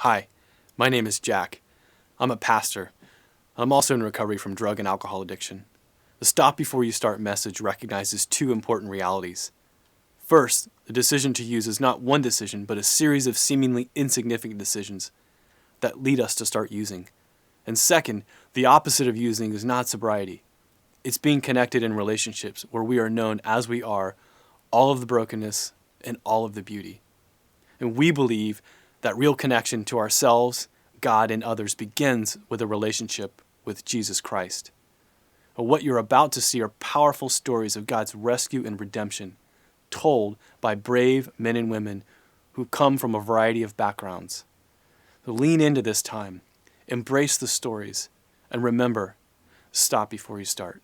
Hi, my name is Jack. I'm a pastor. I'm also in recovery from drug and alcohol addiction. The Stop Before You Start message recognizes two important realities. First, the decision to use is not one decision, but a series of seemingly insignificant decisions that lead us to start using. And second, the opposite of using is not sobriety. It's being connected in relationships where we are known as we are, all of the brokenness and all of the beauty. And we believe that real connection to ourselves, God, and others begins with a relationship with Jesus Christ. What you're about to see are powerful stories of God's rescue and redemption, told by brave men and women who come from a variety of backgrounds. So lean into this time, embrace the stories, and remember, stop before you start.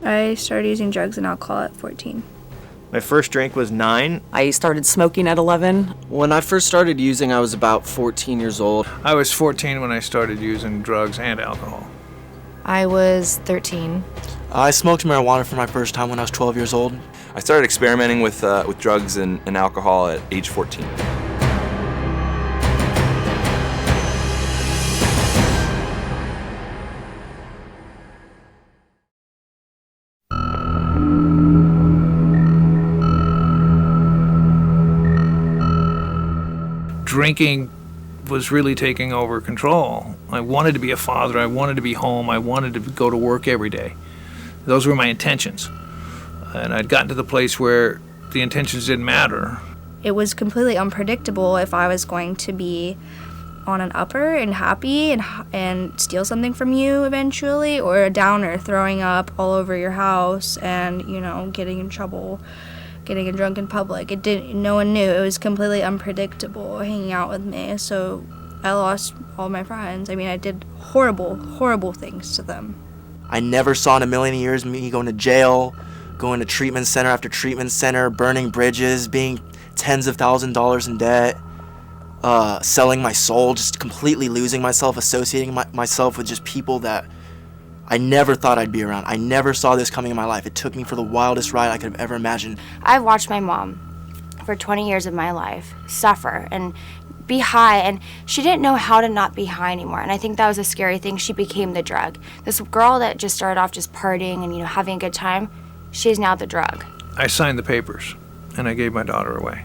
I started using drugs and alcohol at 14. My first drink was 9. I started smoking at 11. When I first started using, I was about 14 years old. I was 14 when I started using drugs and alcohol. I was 13. I smoked marijuana for my first time when I was 12 years old. I started experimenting with drugs and alcohol at age 14. Drinking was really taking over control. I wanted to be a father, I wanted to be home, I wanted to go to work every day. Those were my intentions. And I'd gotten to the place where the intentions didn't matter. It was completely unpredictable if I was going to be on an upper and happy and steal something from you eventually, or a downer, throwing up all over your house and, getting in trouble, getting drunk in public. No one knew. It was completely unpredictable hanging out with me. So I lost all my friends. I did horrible, horrible things to them. I never saw in a million years me going to jail, going to treatment center after treatment center, burning bridges, being tens of thousands of dollars in debt, selling my soul, just completely losing myself, associating myself with just people that I never thought I'd be around. I never saw this coming in my life. It took me for the wildest ride I could have ever imagined. I've watched my mom for 20 years of my life suffer and be high, and she didn't know how to not be high anymore. And I think that was a scary thing. She became the drug. This girl that just started off just partying and having a good time, she is now the drug. I signed the papers and I gave my daughter away.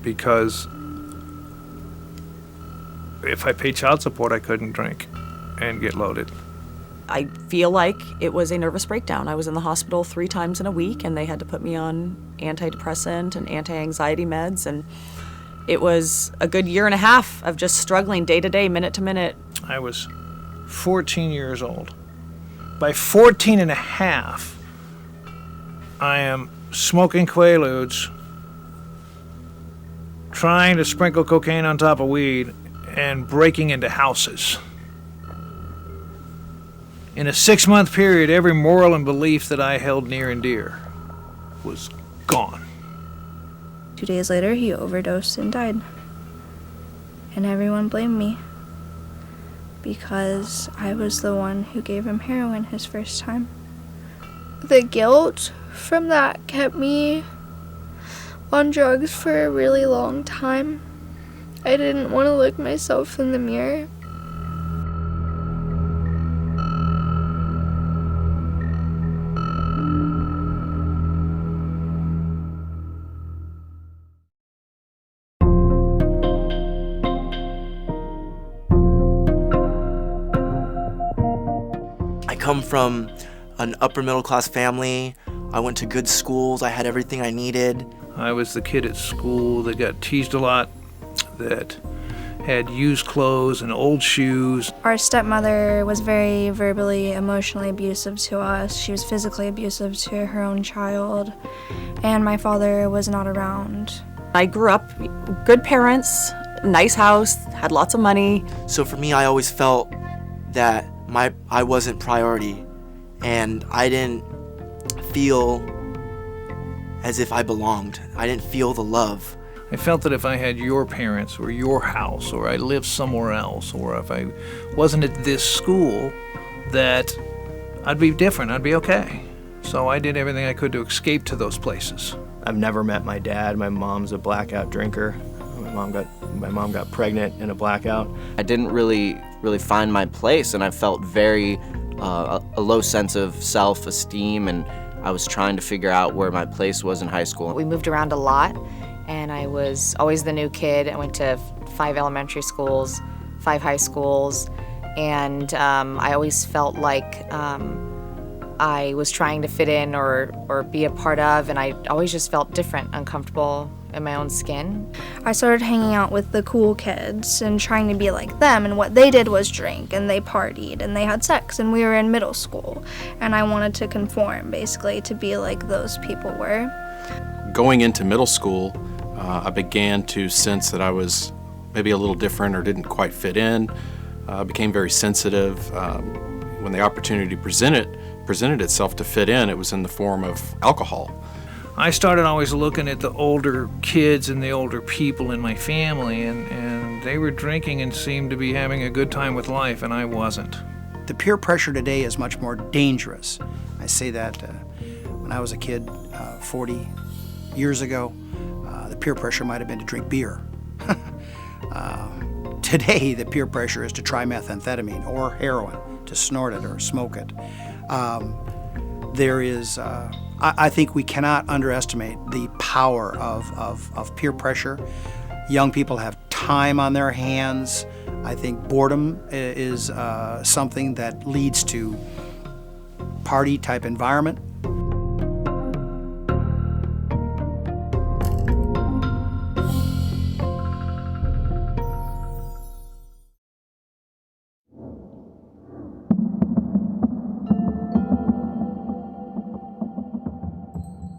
Because if I paid child support, I couldn't drink and get loaded. I feel like it was a nervous breakdown. I was in the hospital 3 times in a week, and they had to put me on antidepressant and anti-anxiety meds, and it was a good year and a half of just struggling day to day, minute to minute. I was 14 years old. By 14 and a half, I am smoking Quaaludes, trying to sprinkle cocaine on top of weed, and breaking into houses. In a 6-month period, every moral and belief that I held near and dear was gone. 2 days later, he overdosed and died. And everyone blamed me because I was the one who gave him heroin his first time. The guilt from that kept me on drugs for a really long time. I didn't want to look myself in the mirror. I come from an upper middle class family. I went to good schools. I had everything I needed. I was the kid at school that got teased a lot, that had used clothes and old shoes. Our stepmother was very verbally, emotionally abusive to us. She was physically abusive to her own child, and my father was not around. I grew up, good parents, nice house, had lots of money. So for me, I always felt that I wasn't priority, and I didn't feel as if I belonged. I didn't feel the love. I felt that if I had your parents or your house, or I lived somewhere else, or if I wasn't at this school, that I'd be different, I'd be okay. So I did everything I could to escape to those places. I've never met my dad. My mom's a blackout drinker. My mom got pregnant in a blackout. I didn't really find my place, and I felt very a low sense of self-esteem, and I was trying to figure out where my place was in high school. We moved around a lot, and I was always the new kid. I went to 5 elementary schools, 5 high schools, and I always felt like I was trying to fit in or be a part of, and I always just felt different, uncomfortable in my own skin. I started hanging out with the cool kids and trying to be like them, and what they did was drink, and they partied, and they had sex, and we were in middle school, and I wanted to conform, basically, to be like those people were. Going into middle school, I began to sense that I was maybe a little different or didn't quite fit in. Became very sensitive. When the opportunity presented itself to fit in, it was in the form of alcohol. I started always looking at the older kids and the older people in my family, and they were drinking and seemed to be having a good time with life, and I wasn't. The peer pressure today is much more dangerous. I say that when I was a kid 40 years ago, the peer pressure might have been to drink beer. Today, the peer pressure is to try methamphetamine or heroin, to snort it or smoke it. I think we cannot underestimate the power of peer pressure. Young people have time on their hands. I think boredom is something that leads to party-type environment.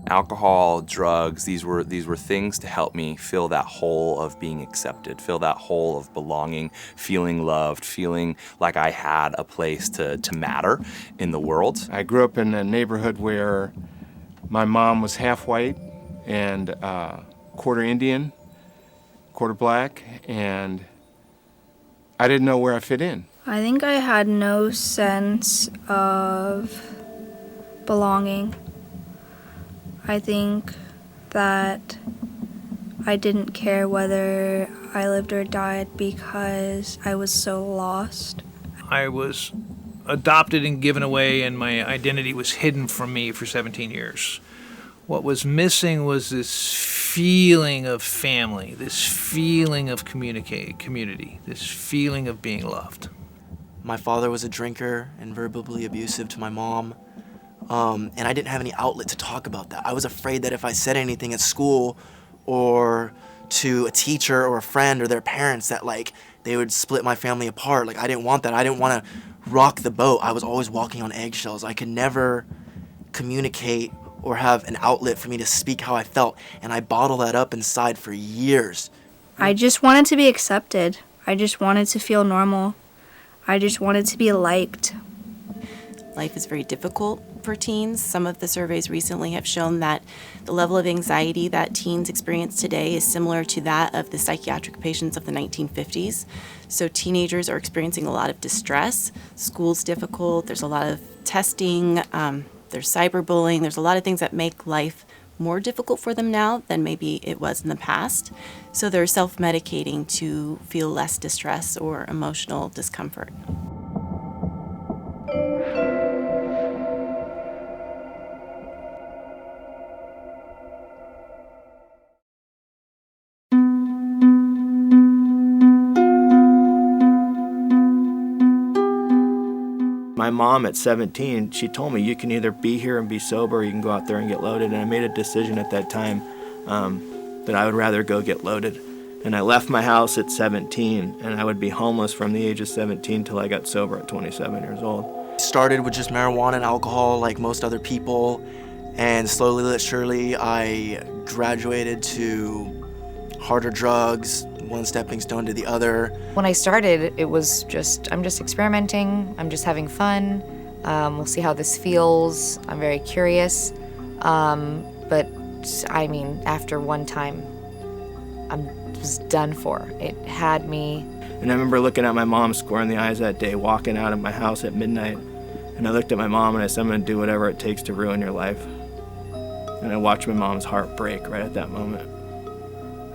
Alcohol, drugs, these were things to help me fill that hole of being accepted, fill that hole of belonging, feeling loved, feeling like I had a place to matter in the world. I grew up in a neighborhood where my mom was half white and quarter Indian, quarter black, and I didn't know where I fit in. I think I had no sense of belonging. I think that I didn't care whether I lived or died because I was so lost. I was adopted and given away, and my identity was hidden from me for 17 years. What was missing was this feeling of family, this feeling of community, this feeling of being loved. My father was a drinker and verbally abusive to my mom. And I didn't have any outlet to talk about that. I was afraid that if I said anything at school or to a teacher or a friend or their parents that they would split my family apart. I didn't want that. I didn't want to rock the boat. I was always walking on eggshells. I could never communicate or have an outlet for me to speak how I felt, and I bottled that up inside for years. I just wanted to be accepted. I just wanted to feel normal. I just wanted to be liked. Life is very difficult for teens. Some of the surveys recently have shown that the level of anxiety that teens experience today is similar to that of the psychiatric patients of the 1950s. So teenagers are experiencing a lot of distress. School's difficult. There's a lot of testing. There's cyberbullying. There's a lot of things that make life more difficult for them now than maybe it was in the past. So they're self-medicating to feel less distress or emotional discomfort. My mom at 17, she told me, you can either be here and be sober or you can go out there and get loaded. And I made a decision at that time that I would rather go get loaded. And I left my house at 17, and I would be homeless from the age of 17 till I got sober at 27 years old. Started with just marijuana and alcohol like most other people, and slowly but surely I graduated to harder drugs, one stepping stone to the other. When I started, it was I'm just experimenting, I'm just having fun, we'll see how this feels, I'm very curious, but I mean, after one time, was done for. It had me. And I remember looking at my mom square in the eyes that day, walking out of my house at midnight. And I looked at my mom and I said, I'm going to do whatever it takes to ruin your life. And I watched my mom's heart break right at that moment.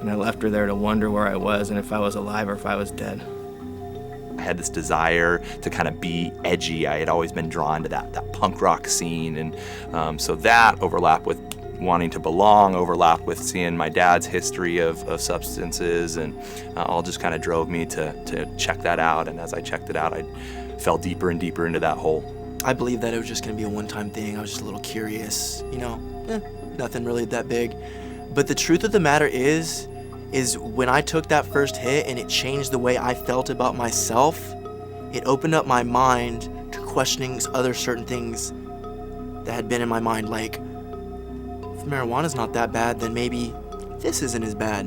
And I left her there to wonder where I was and if I was alive or if I was dead. I had this desire to kind of be edgy. I had always been drawn to that punk rock scene. And so that overlapped with wanting to belong, overlapped with seeing my dad's history of substances, and all just kind of drove me to check that out. And as I checked it out, I fell deeper and deeper into that hole. I believed that it was just going to be a one-time thing. I was just a little curious, nothing really that big. But the truth of the matter is when I took that first hit and it changed the way I felt about myself, it opened up my mind to questioning other certain things that had been in my mind, like, if marijuana's not that bad, then maybe this isn't as bad.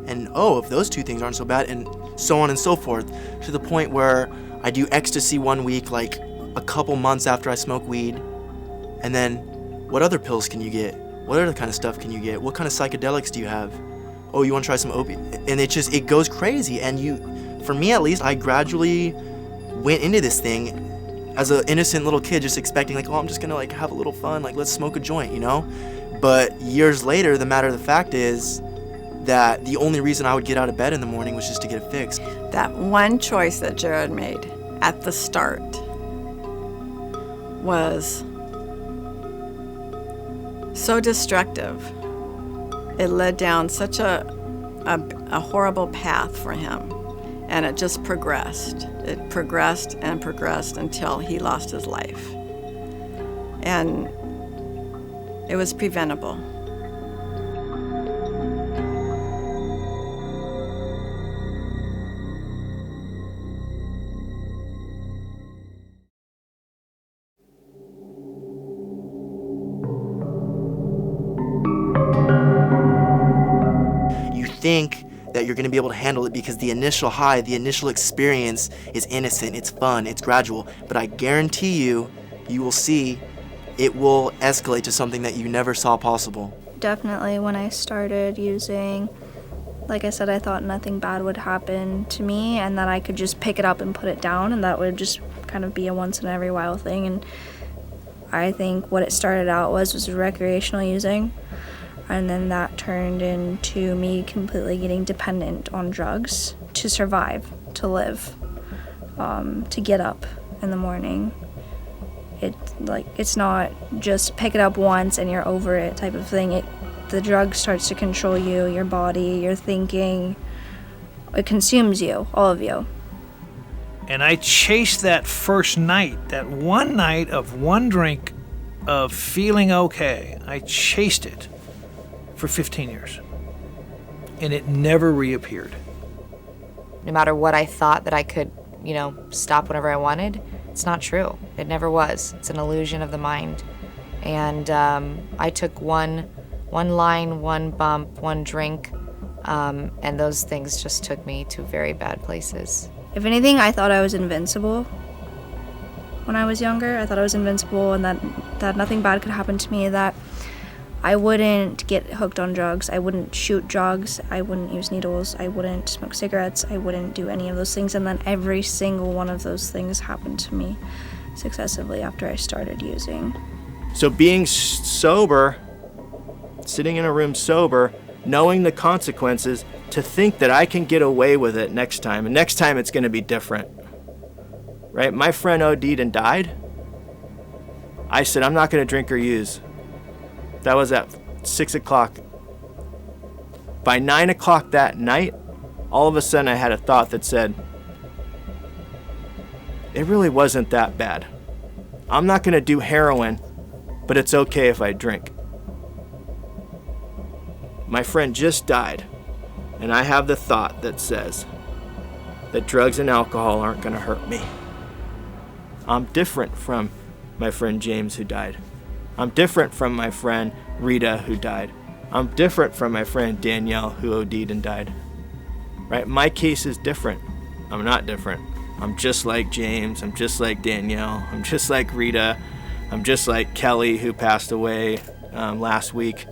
And if those two things aren't so bad, and so on and so forth, to the point where I do ecstasy one week, like a couple months after I smoke weed, and then what other pills can you get? What other kind of stuff can you get? What kind of psychedelics do you have? Oh, you want to try some opiate? And it goes crazy. And for me at least, I gradually went into this thing as an innocent little kid, just expecting like, I'm just gonna like have a little fun, like let's smoke a joint, But years later, the matter of the fact is that the only reason I would get out of bed in the morning was just to get it fixed. That one choice that Jared made at the start was so destructive. It led down such a horrible path for him, and it just progressed. It progressed and progressed until he lost his life. And it was preventable. Think that you're going to be able to handle it because the initial high, the initial experience is innocent, it's fun, it's gradual, but I guarantee you will see it will escalate to something that you never saw possible. Definitely when I started using, like I said, I thought nothing bad would happen to me and that I could just pick it up and put it down and that would just kind of be a once in every while thing. And I think what it started out was recreational using. And then that turned into me completely getting dependent on drugs to survive, to live, to get up in the morning. It's not just pick it up once and you're over it type of thing. The drug starts to control you, your body, your thinking. It consumes you, all of you. And I chased that first night, that one night of one drink of feeling okay. I chased it for 15 years, and it never reappeared. No matter what I thought that I could, stop whenever I wanted, it's not true. It never was. It's an illusion of the mind. And I took one line, one bump, one drink, and those things just took me to very bad places. If anything, I thought I was invincible when I was younger. I thought I was invincible and that nothing bad could happen to me, that I wouldn't get hooked on drugs, I wouldn't shoot drugs, I wouldn't use needles, I wouldn't smoke cigarettes, I wouldn't do any of those things. And then every single one of those things happened to me successively after I started using. So being sober, sitting in a room sober, knowing the consequences, to think that I can get away with it next time, and next time it's going to be different. Right? My friend OD'd and died. I said, I'm not going to drink or use. That was at 6 o'clock. By 9 o'clock that night, all of a sudden I had a thought that said, it really wasn't that bad. I'm not going to do heroin, but it's okay if I drink. My friend just died, and I have the thought that says that drugs and alcohol aren't going to hurt me. I'm different from my friend James who died. I'm different from my friend Rita who died. I'm different from my friend Danielle who OD'd and died. Right? My case is different. I'm not different. I'm just like James. I'm just like Danielle. I'm just like Rita. I'm just like Kelly who passed away last week.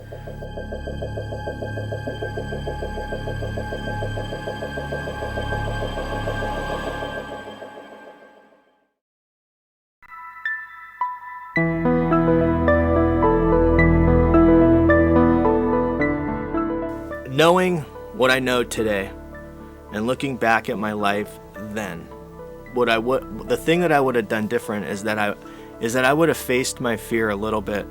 Knowing what I know today and looking back at my life then, the thing that I would have done different is that I would have faced my fear a little bit,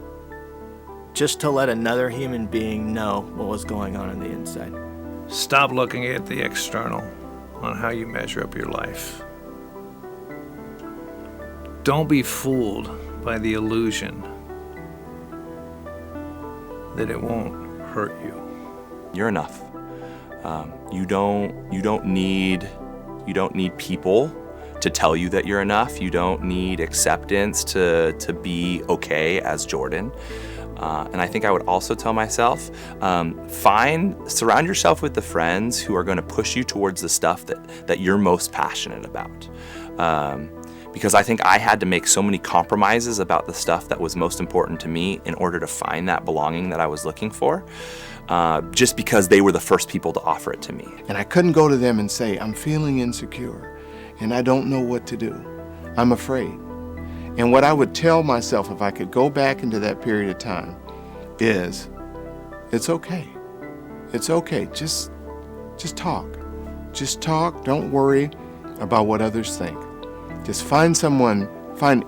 just to let another human being know what was going on the inside. Stop looking at the external on how you measure up your life. Don't be fooled by the illusion that it won't hurt you. You're enough. You don't need people to tell you that you're enough. You don't need acceptance to be okay as Jordan. And I think I would also tell myself, surround yourself with the friends who are going to push you towards the stuff that you're most passionate about. Because I think I had to make so many compromises about the stuff that was most important to me in order to find that belonging that I was looking for, just because they were the first people to offer it to me. And I couldn't go to them and say, I'm feeling insecure and I don't know what to do. I'm afraid. And what I would tell myself if I could go back into that period of time is, it's okay. It's okay. Just talk. Just talk. Don't worry about what others think. Just find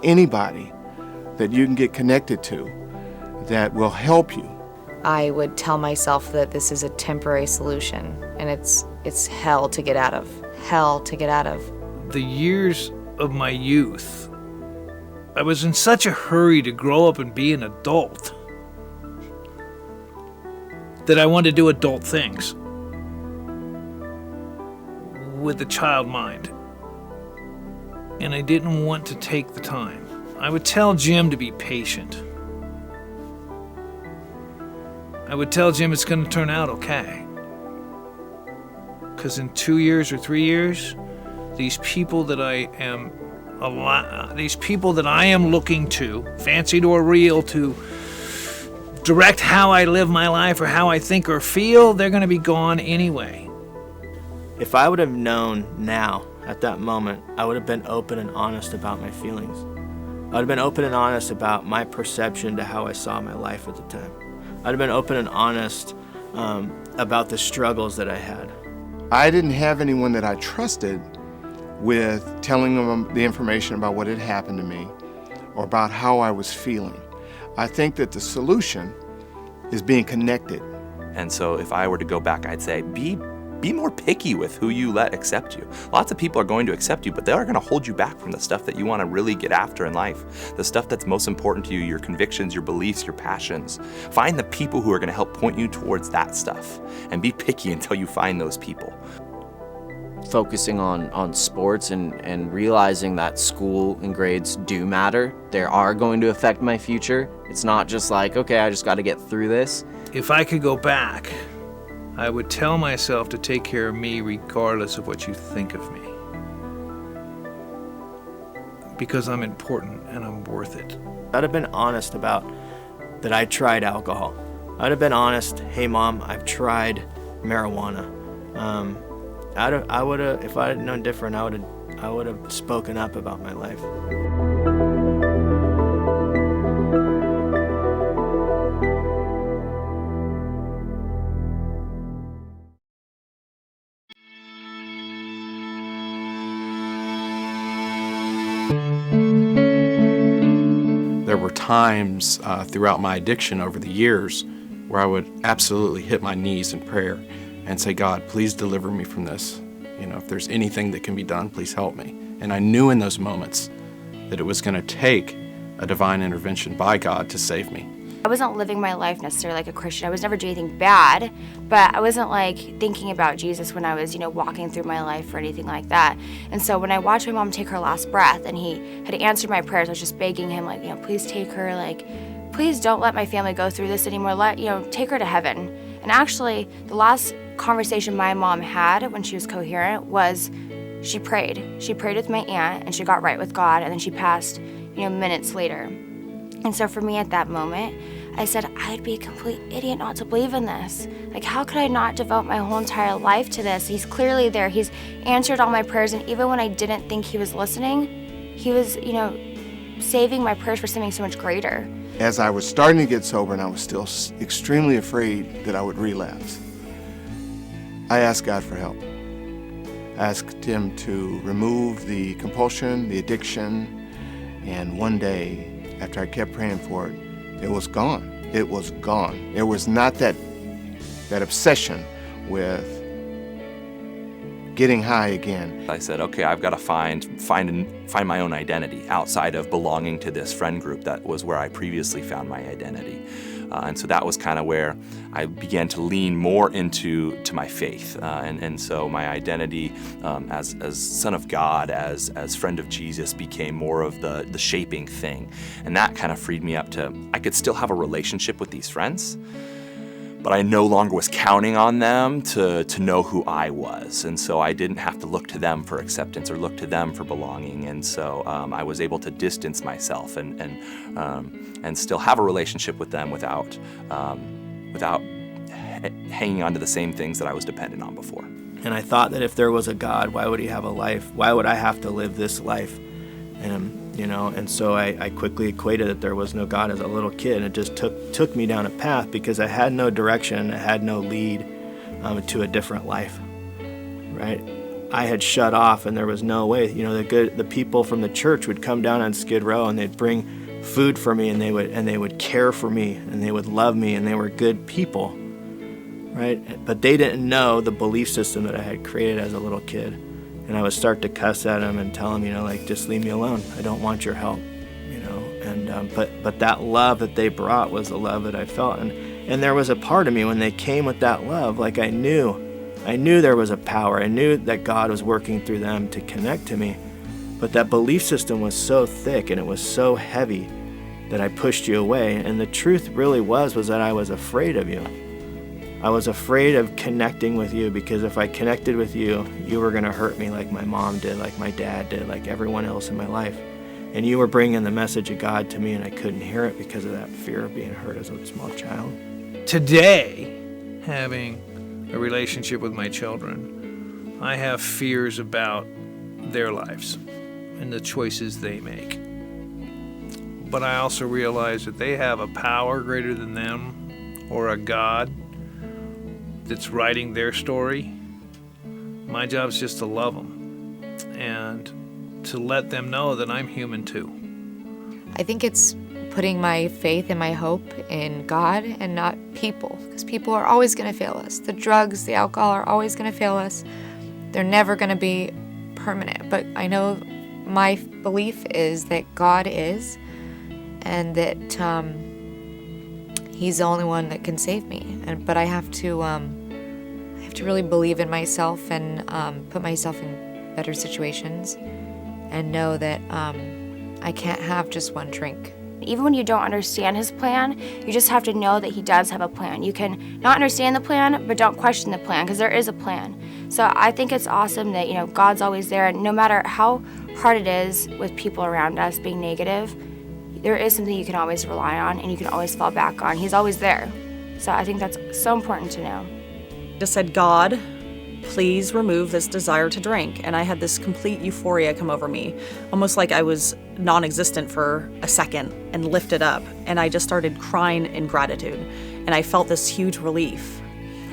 anybody that you can get connected to that will help you. I would tell myself that this is a temporary solution, and it's hell to get out of. Hell to get out of. The years of my youth, I was in such a hurry to grow up and be an adult that I wanted to do adult things with a child mind. And I didn't want to take the time. I would tell Jim to be patient. I would tell Jim it's going to turn out okay. Because in 2 years or 3 years, these people that I am looking to, fancied or real, to direct how I live my life or how I think or feel, they're going to be gone anyway. If I would have known now, at that moment, I would have been open and honest about my feelings. I would have been open and honest about my perception to how I saw my life at the time. I'd have been open and honest about the struggles that I had. I didn't have anyone that I trusted with telling them the information about what had happened to me or about how I was feeling. I think that the solution is being connected. And so if I were to go back, I'd say, be more picky with who you let accept you. Lots of people are going to accept you, but they are going to hold you back from the stuff that you want to really get after in life, the stuff that's most important to you, your convictions, your beliefs, your passions. Find the people who are going to help point you towards that stuff, and be picky until you find those people. Focusing on sports and realizing that school and grades do matter. They are going to affect my future. It's not just like, okay, I just got to get through this. If I could go back, I would tell myself to take care of me regardless of what you think of me. Because I'm important and I'm worth it. I'd have been honest about that I tried alcohol. I'd have been honest, hey Mom, I've tried marijuana. I would have, if I had known different, I would have spoken up about my life. There were times throughout my addiction over the years where I would absolutely hit my knees in prayer and say, God, please deliver me from this. You know, if there's anything that can be done, please help me. And I knew in those moments that it was going to take a divine intervention by God to save me. I wasn't living my life necessarily like a Christian. I was never doing anything bad, but I wasn't like thinking about Jesus when I was, walking through my life or anything like that. And so when I watched my mom take her last breath and he had answered my prayers, I was just begging him, please take her, please don't let my family go through this anymore. Take her to heaven. And actually, the last conversation my mom had when she was coherent was she prayed. She prayed with my aunt and she got right with God, and then she passed, minutes later. And so for me at that moment, I said, I'd be a complete idiot not to believe in this. Like, how could I not devote my whole entire life to this? He's clearly there. He's answered all my prayers, and even when I didn't think he was listening, he was, saving my prayers for something so much greater. As I was starting to get sober and I was still extremely afraid that I would relapse, I asked God for help. I asked him to remove the compulsion, the addiction, and one day, after I kept praying for it, it was gone. It was gone. There was not that obsession with getting high again. I said, okay, I've got to find my own identity outside of belonging to this friend group that was where I previously found my identity. And so that was kind of where I began to lean more into my faith. And so my identity as son of God, as friend of Jesus, became more of the shaping thing. And that kind of freed me up to, I could still have a relationship with these friends, but I no longer was counting on them to know who I was. And so I didn't have to look to them for acceptance or look to them for belonging. And so I was able to distance myself and still have a relationship with them without hanging on to the same things that I was dependent on before. And I thought that if there was a God, why would he have a life? Why would I have to live this life? And so I quickly equated that there was no God as a little kid, and it just took me down a path because I had no direction, I had no lead to a different life, right? I had shut off, and there was no way. The people from the church would come down on Skid Row, and they'd bring food for me, and they would care for me, and they would love me, and they were good people, right? But they didn't know the belief system that I had created as a little kid. And I would start to cuss at him and tell him, just leave me alone. I don't want your help, But that love that they brought was the love that I felt. And there was a part of me when they came with that love, I knew there was a power. I knew that God was working through them to connect to me. But that belief system was so thick and it was so heavy that I pushed you away. And the truth really was that I was afraid of you. I was afraid of connecting with you because if I connected with you, you were going to hurt me like my mom did, like my dad did, like everyone else in my life. And you were bringing the message of God to me, and I couldn't hear it because of that fear of being hurt as a small child. Today, having a relationship with my children, I have fears about their lives and the choices they make. But I also realize that they have a power greater than them, or a God that's writing their story. My job is just to love them and to let them know that I'm human too. I think it's putting my faith and my hope in God and not people, because people are always going to fail us. The drugs, the alcohol are always going to fail us. They're never going to be permanent. But I know my belief is that God is, and that He's the only one that can save me. But I have to really believe in myself and put myself in better situations, and know that I can't have just one drink. Even when you don't understand his plan, you just have to know that he does have a plan. You can not understand the plan, but don't question the plan, because there is a plan. So I think it's awesome that, God's always there, and no matter how hard it is with people around us being negative, there is something you can always rely on and you can always fall back on. He's always there. So I think that's so important to know. I just said, God, please remove this desire to drink. And I had this complete euphoria come over me, almost like I was non-existent for a second, and lifted up. And I just started crying in gratitude. And I felt this huge relief.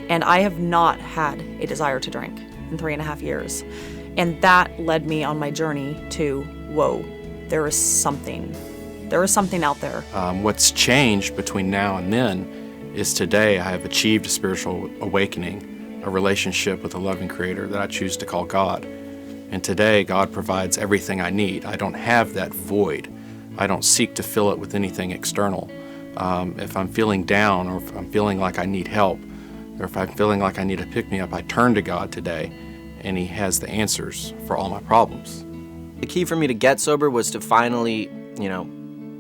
And I have not had a desire to drink in 3.5 years. And that led me on my journey to, whoa, there is something out there. What's changed between now and then is today I have achieved a spiritual awakening, a relationship with a loving Creator that I choose to call God. And today God provides everything I need. I don't have that void. I don't seek to fill it with anything external. If I'm feeling down, or if I'm feeling like I need help, or if I'm feeling like I need to pick me up, I turn to God today, and He has the answers for all my problems. The key for me to get sober was to finally,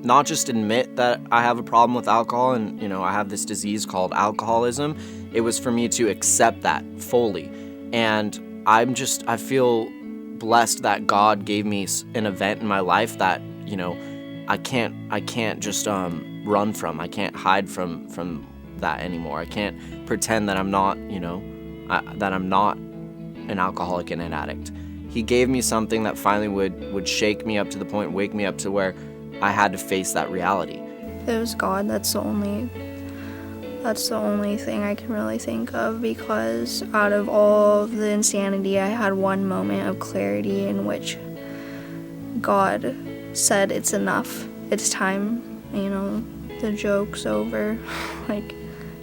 not just admit that I have a problem with alcohol and, I have this disease called alcoholism. It was for me to accept that fully. And I feel blessed that God gave me an event in my life that, I can't just run from. I can't hide from that anymore. I can't pretend that I'm not, that I'm not an alcoholic and an addict. He gave me something that finally would shake me up to the point, wake me up to where I had to face that reality. It was God. That's the only thing I can really think of, because out of all of the insanity, I had one moment of clarity in which God said, it's enough. It's time, the joke's over. Like,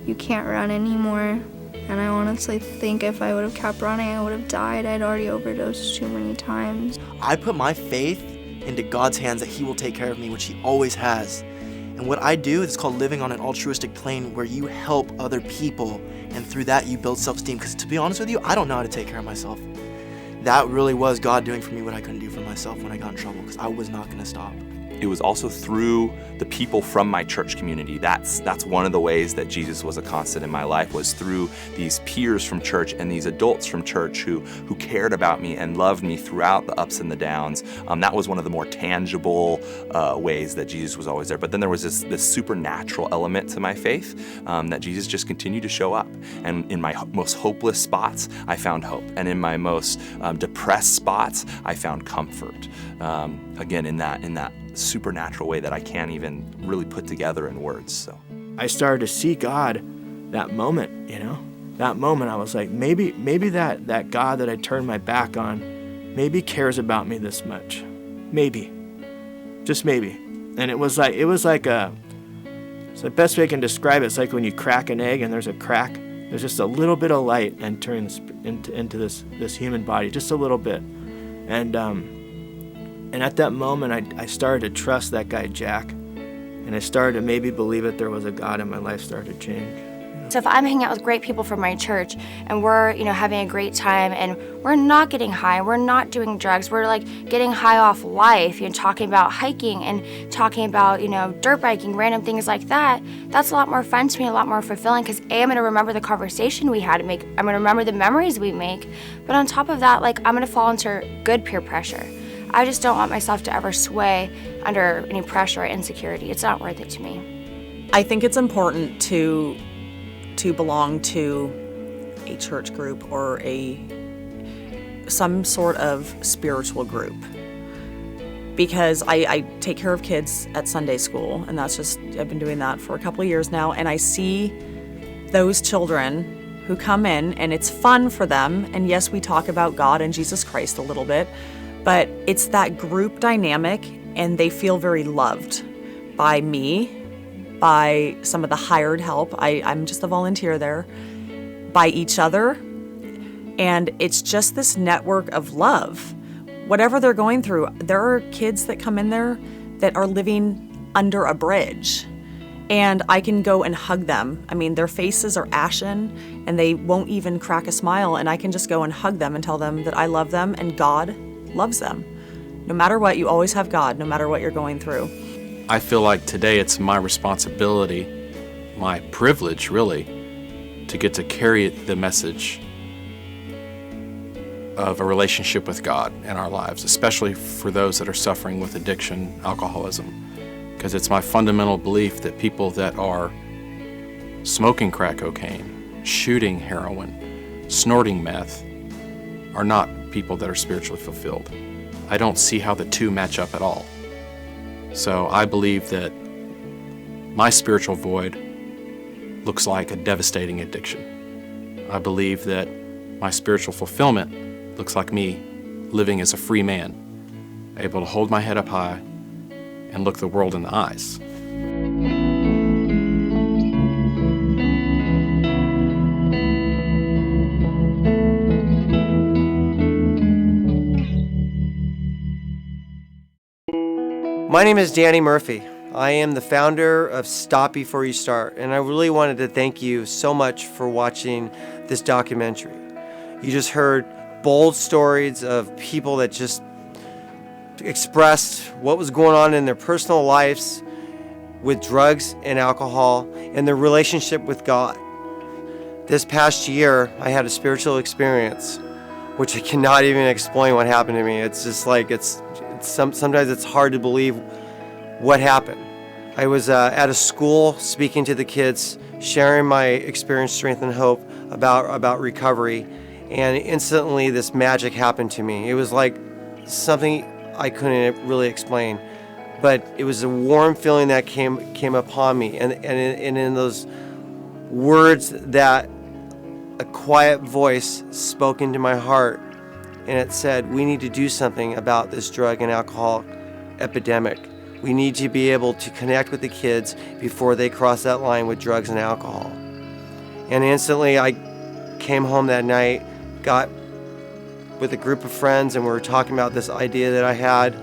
you can't run anymore. And I honestly think if I would have kept running, I would have died. I'd already overdosed too many times. I put my faith into God's hands that He will take care of me, which He always has. And what I do is called living on an altruistic plane, where you help other people, and through that you build self-esteem. Because to be honest with you, I don't know how to take care of myself. That really was God doing for me what I couldn't do for myself when I got in trouble, because I was not going to stop. It was also through the people from my church community. That's one of the ways that Jesus was a constant in my life, was through these peers from church and these adults from church who cared about me and loved me throughout the ups and the downs. That was one of the more tangible ways that Jesus was always there. But then there was this supernatural element to my faith, that Jesus just continued to show up. And in my most hopeless spots, I found hope. And in my most depressed spots, I found comfort. Again, in that supernatural way that I can't even really put together in words. So I started to see God that moment, that moment I was like, maybe that God that I turned my back on, maybe cares about me this much. Maybe. Just maybe. And it was like the best way I can describe it. It's like when you crack an egg and there's a crack, there's just a little bit of light entering into this human body, just a little bit. And at that moment, I started to trust that guy, Jack. And I started to maybe believe that there was a God, and my life started to change. So if I'm hanging out with great people from my church and we're, having a great time and we're not getting high, we're not doing drugs, we're like getting high off life, talking about hiking and talking about, dirt biking, random things like that, that's a lot more fun to me, a lot more fulfilling, because A, I'm going to remember the conversation we had, I'm going to remember the memories we make, but on top of that, I'm going to fall into good peer pressure. I just don't want myself to ever sway under any pressure or insecurity. It's not worth it to me. I think it's important to belong to a church group or some sort of spiritual group, because I take care of kids at Sunday school, and I've been doing that for a couple of years now, and I see those children who come in and it's fun for them, and yes, we talk about God and Jesus Christ a little bit, but it's that group dynamic, and they feel very loved by me, by some of the hired help. I'm just a volunteer there, by each other. And it's just this network of love. Whatever they're going through, there are kids that come in there that are living under a bridge. And I can go and hug them. I mean, their faces are ashen and they won't even crack a smile. And I can just go and hug them and tell them that I love them and God loves them. No matter what, you always have God, no matter what you're going through. I feel like today it's my responsibility, my privilege really, to get to carry the message of a relationship with God in our lives, especially for those that are suffering with addiction, alcoholism. Because it's my fundamental belief that people that are smoking crack cocaine, shooting heroin, snorting meth, are not people that are spiritually fulfilled. I don't see how the two match up at all. So I believe that my spiritual void looks like a devastating addiction. I believe that my spiritual fulfillment looks like me living as a free man, able to hold my head up high and look the world in the eyes. My name is Danny Murphy. I am the founder of StopB4UStart, and I really wanted to thank you so much for watching this documentary. You just heard bold stories of people that just expressed what was going on in their personal lives with drugs and alcohol and their relationship with God. This past year, I had a spiritual experience, which I cannot even explain what happened to me. It's just like, sometimes it's hard to believe what happened. I was at a school speaking to the kids, sharing my experience, strength, and hope about recovery, and instantly this magic happened to me. It was like something I couldn't really explain, but it was a warm feeling that came upon me, and in those words that a quiet voice spoke into my heart, and it said, we need to do something about this drug and alcohol epidemic. We need to be able to connect with the kids before they cross that line with drugs and alcohol. And instantly I came home that night, got with a group of friends, and we were talking about this idea that I had,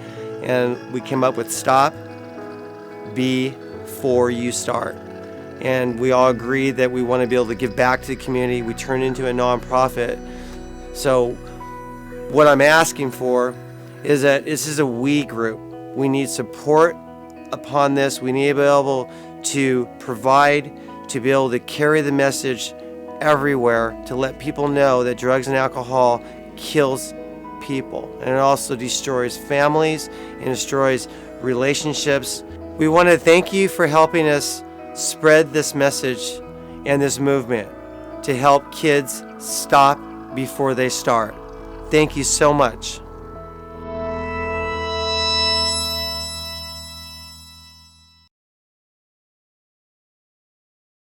and we came up with StopB4UStart. And we all agreed that we want to be able to give back to the community. We turned into a nonprofit. So what I'm asking for is that this is a we group. We need support upon this. We need to be able to provide, to be able to carry the message everywhere, to let people know that drugs and alcohol kills people, and it also destroys families and destroys relationships. We want to thank you for helping us spread this message and this movement to help kids stop before they start. Thank you so much.